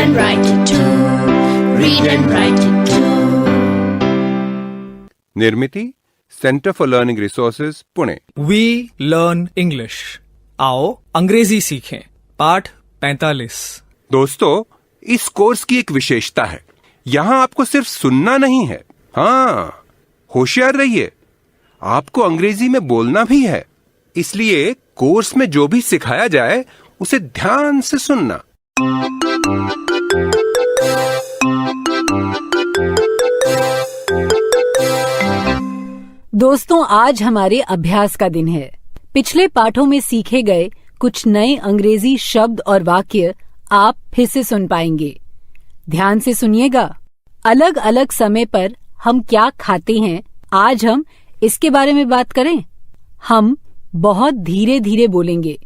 and write it too. Read and write it too. Nirmiti centre for learning resources Pune. We learn English. आओ अंग्रेजी सीखें। पाठ 45। दोस्तों, इस कोर्स की एक विशेषता है, यहाँ आपको सिर्फ सुनना नहीं है, हाँ, होशियार रहिए, आपको अंग्रेजी में बोलना भी है। इसलिए कोर्स में जो भी सिखाया जाए उसे ध्यान से सुनना। दोस्तों, आज हमारे अभ्यास का दिन है। पिछले पाठों में सीखे गए कुछ नए अंग्रेजी शब्द और वाक्य आप फिर से सुन पाएंगे। ध्यान से सुनिएगा। अलग अलग समय पर हम क्या खाते हैं, आज हम इसके बारे में बात करें। हम बहुत धीरे धीरे बोलेंगे।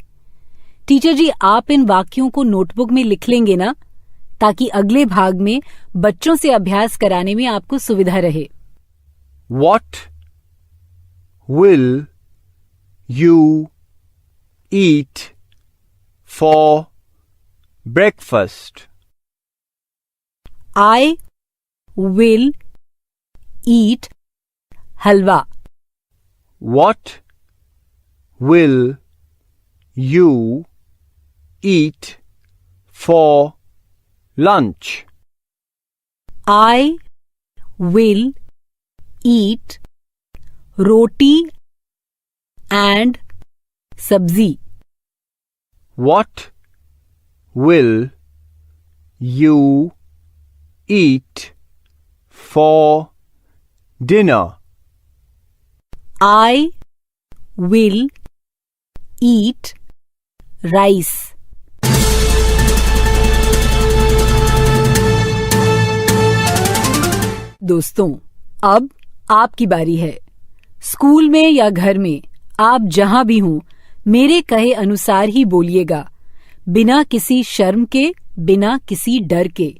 टीचर जी, आप इन वाक्यों को नोटबुक में लिख लेंगे ना, ताकि अगले भाग में बच्चों से अभ्यास कराने में आपको सुविधा रहे। What will you eat for breakfast? I will eat halwa. What will you eat for lunch? I will eat roti and sabzi. What will you eat for dinner? I will eat rice. दोस्तों, अब आपकी बारी है। School में या घर में, आप जहां भी हों, मेरे कहे अनुसार ही बोलिएगा, बिना किसी शर्म के, बिना किसी डर के।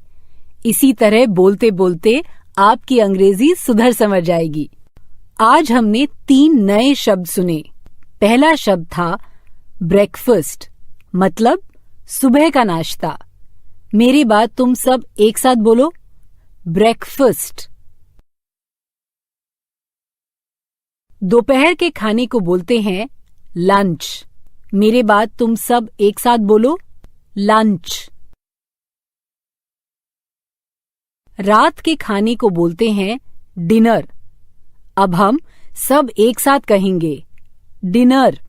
इसी तरह बोलते बोलते आपकी अंग्रेजी सुधर समझ जाएगी। आज हमने 3 नए शब्द सुने। पहला शब्द था ब्रेकफास्ट, मतलब सुबह का नाश्ता। मेरे बाद तुम सब एक साथ बोलो, ब्रेकफास्ट। दोपहर के खाने को बोलते हैं लंच। मेरे बाद तुम सब एक साथ बोलो, लंच। रात के खाने को बोलते हैं डिनर। अब हम सब एक साथ कहेंगे, डिनर।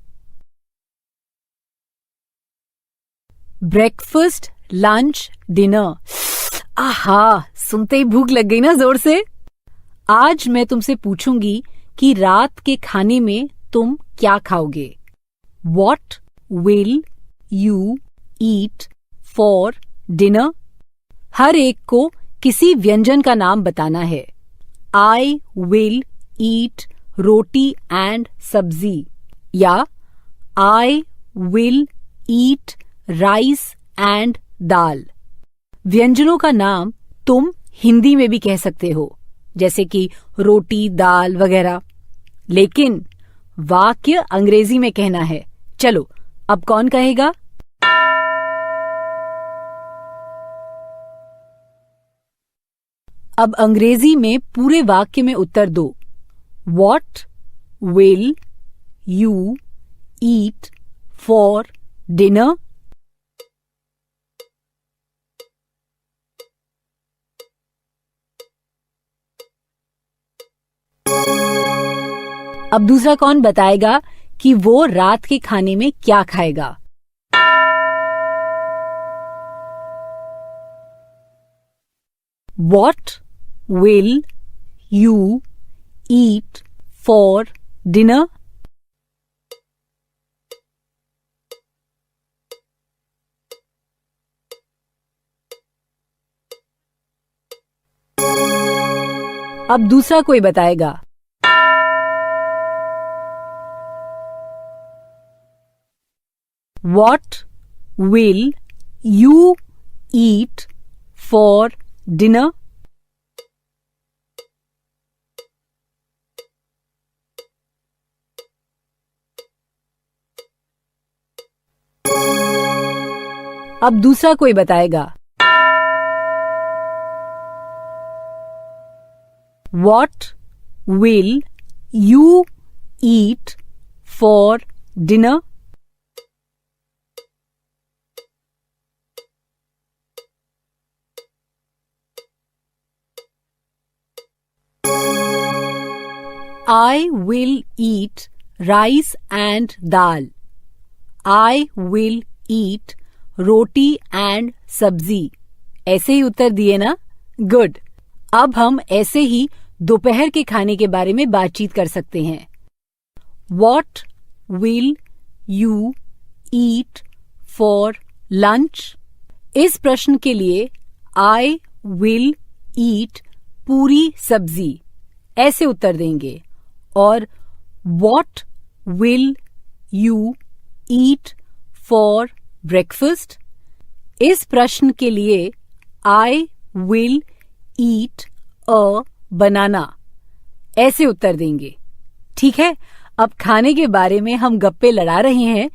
Breakfast, lunch, dinner. आहा, सुनते ही भूख लग गई ना जोर से। आज मैं तुमसे पूछूंगी कि रात के खाने में तुम क्या खाओगे। What will you eat for dinner? हर एक को किसी व्यंजन का नाम बताना है। I will eat roti and सब्जी, या I will eat rice and दाल। व्यंजनों का नाम तुम हिंदी में भी कह सकते हो, जैसे कि रोटी, दाल वगैरह, लेकिन वाक्य अंग्रेजी में कहना है। चलो, अब कौन कहेगा? अब अंग्रेजी में पूरे वाक्य में उत्तर दो। What will you eat for dinner? अब दूसरा कौन बताएगा कि वो रात के खाने में क्या खाएगा? What will you eat for dinner? अब दूसरा कोई बताएगा। What will you eat for dinner? अब दूसरा कोई बताएगा। What will you eat for dinner? I will eat rice and dal. I will eat roti and सब्जी. ऐसे ही उत्तर दिए ना? गुड. अब हम ऐसे ही दोपहर के खाने के बारे में बातचीत कर सकते हैं. What will you eat for lunch? इस प्रश्न के लिए I will eat पूरी सब्जी ऐसे उत्तर देंगे. और What will you eat for breakfast? इस प्रश्न के लिए I will eat a banana ऐसे उत्तर देंगे. ठीक है, अब खाने के बारे में हम गप्पे लड़ा रहे हैं,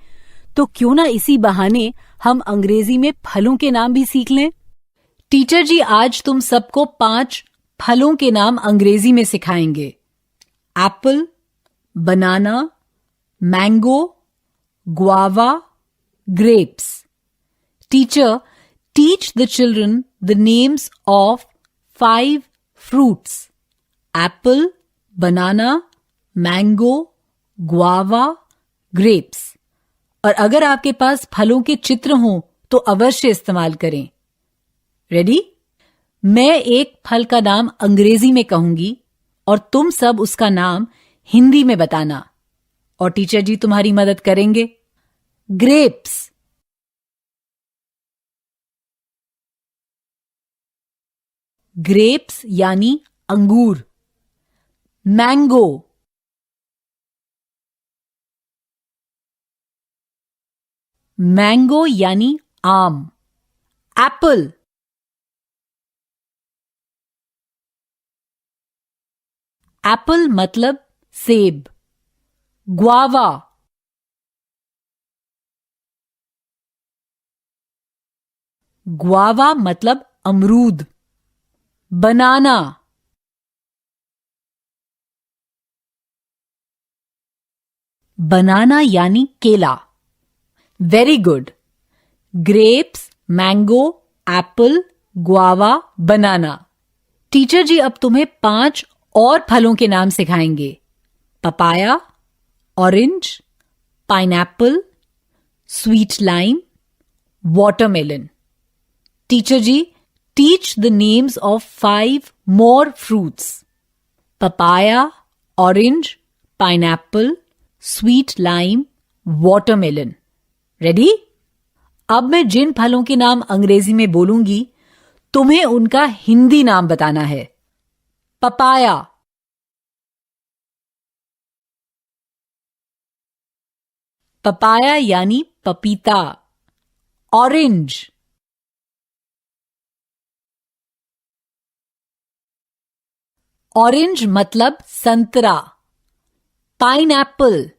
तो क्यों ना इसी बहाने हम अंग्रेजी में फलों के नाम भी सीख लें. टीचर जी आज तुम सबको 5 फलों के नाम अंग्रेजी में सिखाएंगे. Apple, banana, mango, guava, grapes. Teacher, teach the children the names of 5 fruits. Apple, banana, mango, guava, grapes. और अगर आपके पास फलों के चित्र हों तो अवश्य इस्तेमाल करें. रेडी? मैं एक फल का नाम अंग्रेजी में कहूंगी और तुम सब उसका नाम हिंदी में बताना. और टीचर जी तुम्हारी मदद करेंगे. ग्रेप्स. ग्रेप्स यानी अंगूर. मैंगो. मैंगो यानी आम. एप्पल. एप्पल मतलब सेब. ग्वावा. ग्वावा मतलब अमरूद. बनाना. बनाना यानी केला. Very good. Grapes, mango, apple, guava, banana. Teacher ji अब तुम्हें 5 और फलों के नाम सिखाएंगे. Papaya, orange, pineapple, sweet lime, watermelon. Teacher ji teach the names of 5 more fruits. Papaya, orange, pineapple, sweet lime, watermelon. Ready? अब मैं जिन फलों के नाम अंग्रेजी में बोलूंगी तुम्हें उनका हिंदी नाम बताना है. पपाया. पपाया यानी पपीता. ऑरेंज. ऑरेंज मतलब संतरा. पाइनएप्पल.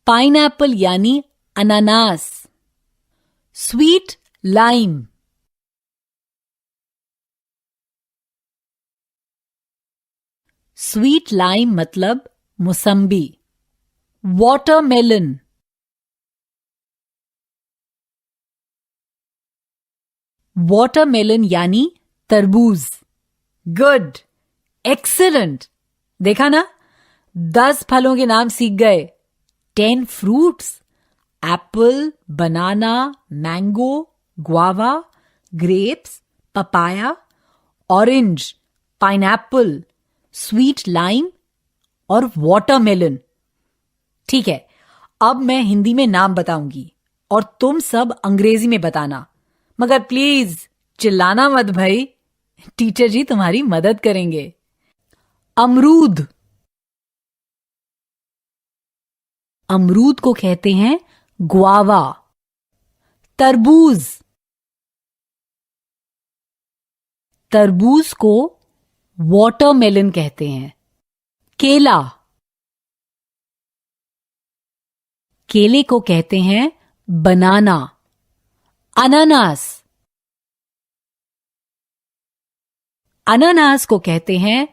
पाइनएप्पल यानी अनानास. Sweet lime. स्वीट लाइम मतलब मुसम्बी. वाटरमेलन. वाटरमेलन यानी तरबूज. गुड. एक्सीलेंट. देखा ना, 10 फलों के नाम सीख गए. 10 fruits. Apple, banana, mango, guava, grapes, papaya, orange, pineapple, sweet lime और वाटरमेलन. ठीक है, अब मैं हिंदी में नाम बताऊंगी और तुम सब अंग्रेजी में बताना, मगर प्लीज चिल्लाना मत भाई. टीचर जी तुम्हारी मदद करेंगे. अमरूद. अमरूद को कहते हैं ग्वावा. तरबूज. तरबूज को वाटरमेलन कहते हैं. केला. केले को कहते हैं बनाना. अनानास. अनानास को कहते हैं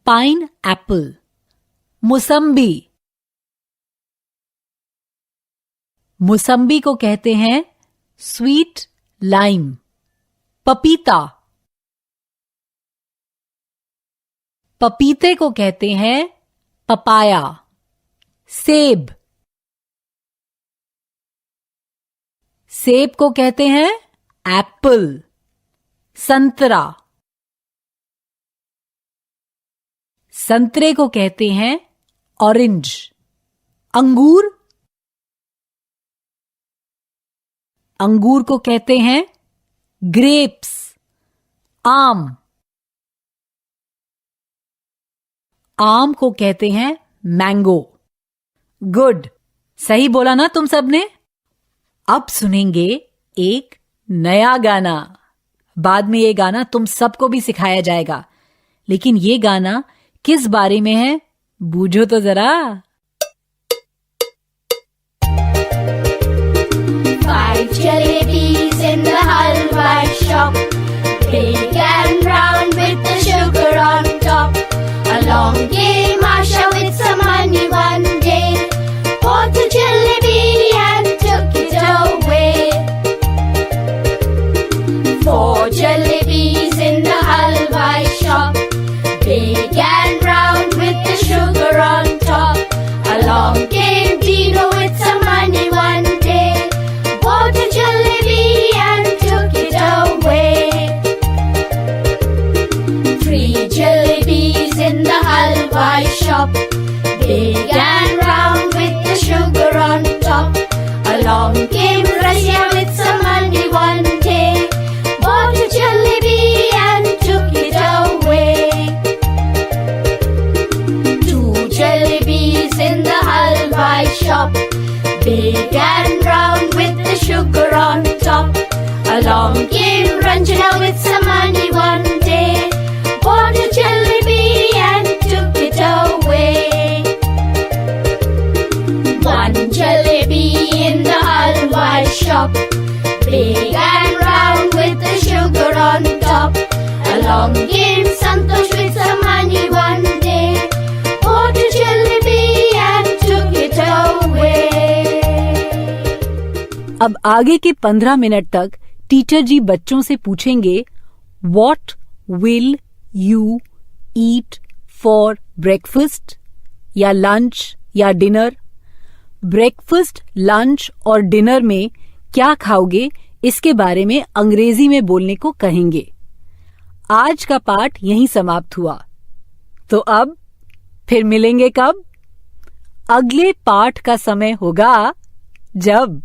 पाइन एप्पल। मुसम्बी, मुसम्बी को कहते हैं स्वीट लाइम। पपीता, पपीते को कहते हैं पपाया। सेब, सेब को कहते हैं एप्पल। संतरा, संतरे को कहते हैं ऑरेंज। अंगूर, अंगूर को कहते हैं ग्रेप्स। आम, आम को कहते हैं मैंगो। गुड, सही बोला ना तुम सबने। अब सुनेंगे एक नया गाना। बाद में ये गाना तुम सबको भी सिखाया जाएगा, लेकिन ये गाना किस बारे में है बूझो तो जरा। 5 jalebis in the halwa shop, big and round with the sugar on top. Along came Asha with some money one day, bought a jalebi and took it away. 4 jalebis in the halwa shop, big and round with the sugar on top. Along came Dino with some money one day, bought a jalebi and took it away. 3 jalebis in the halwa shop, big and round with the sugar on top. Along came Razia with some money one day, bought a jalebi and took it away. 2 jalebis in the halwa shop, big and round with the sugar on top. Along came Ranjana with some money one day, bought a jalebi and took it away. 1 jalebi in the halwa shop, big and round with the sugar on top. Along came Santosh with some money one day, bought a jalebi and took it away. अब आगे के 15 minute तक teacher जी बच्चों से पूछेंगे What will you eat for breakfast या lunch या dinner. Breakfast, lunch और डिनर में क्या खाओगे इसके बारे में अंग्रेजी में बोलने को कहेंगे। आज का पाठ यहीं समाप्त हुआ। तो अब फिर मिलेंगे कब? अगले पाठ का समय होगा जब